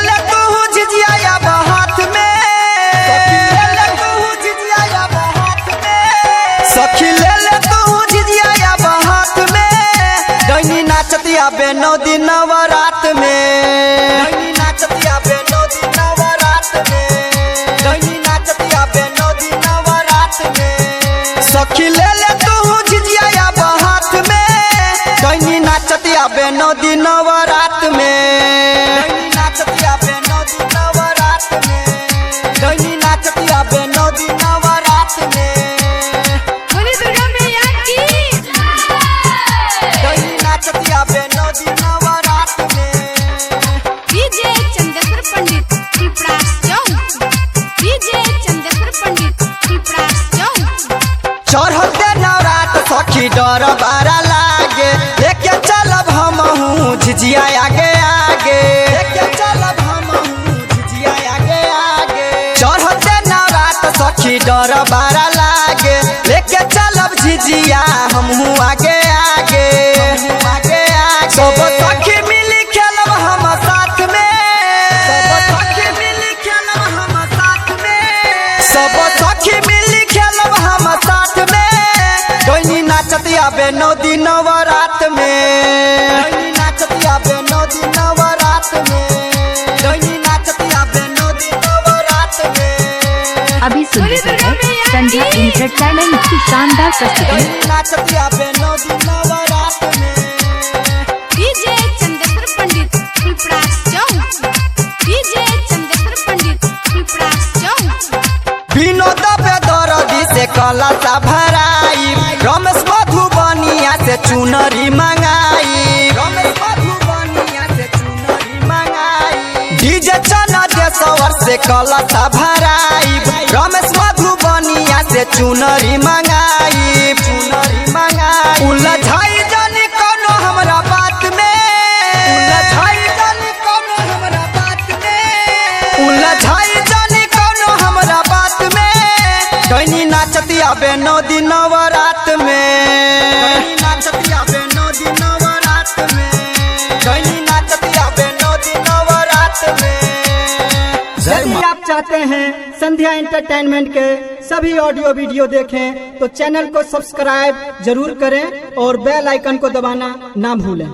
ले तू झिझिया या हाथ में, सखी ले ले तू झिझिया या हाथ में, सखी ले ले तू झिझिया या हाथ में। डैनी नाचतिया बे 9 दिन नवरात में, डैनी नाचतिया बे 9 दिन नवरात में, डैनी नाचतिया बे 9 दिन नवरात में। सखी ले ले तू झिझिया या हाथ में, डैनी नाचतिया बे 9 दिन नवरात में, डैनी नाचतिया बे 9 दिन नवरात में, डैनी नाचतिया बे 9 दिन नवरात में। बोली दुर्गा मैया की, डैनी नाचतिया बे 9 दिन नवरात में। डीजे चंदेश्वर पंडित पिपरास चौक, डीजे चंदेश्वर पंडित पिपरास चौक। चढ़ते नवरात सखी डर बारा लागे, लेके चलब हमहू झिझिया आगे आगे, लेके चलब हमहू झिझिया आगे आगे। चढ़ते नवरात सखी डर बारा लागे, लेके चलब झिझिया हमहू आगे आगे, आगे आगे। सब सखी मिली खेलब हम साथ में, सब सखी मिली खेलब हम साथ में, सब सखी मिली खेलब हम साथ में। डैनी नाचतिया बे 9 दिन नवरात में, डैनी नाचतिया बे 9 दिन नवरात में, डैनी नाचतिया बे 9 दिन नवरात में। अभी सुन रहे हैं संध्या एंटरटेनमेंट की शानदार प्रस्तुति। डैनी नाचतिया बे 9 दिन नवरात में। डीजे चंदेश्वर पंडित पिपरास चौक, डीजे चंदेश्वर पंडित पिपरास चौक। विनोद बेदर्दी से कलशा भराई, रमेश मधुबनिया से चुनरी मंगाई, रमेश मधुबनिया से चुनरी मंगाई। डीजे चंदेश्वर से कलशा भराई, रमेश मधुबनिया से चुनरी मंगाई, चुनरी मंगाई। उलझाई जानी कोनो हमरा बात में, उलझाई जानी कोनो हमरा बात में, उलझाई जानी कोनो हमरा बात में। डैनी नाचतिया बे 9 दिन नवरात में, डैनी नाचतिया बे 9 दिन नवरात में, डैनी नाचतिया बे 9 दिन नवरात में। यदि आप चाहते हैं संध्या एंटरटेनमेंट के सभी ऑडियो वीडियो देखें तो चैनल को सब्सक्राइब जरूर करें और बेल आइकन को दबाना ना भूलें।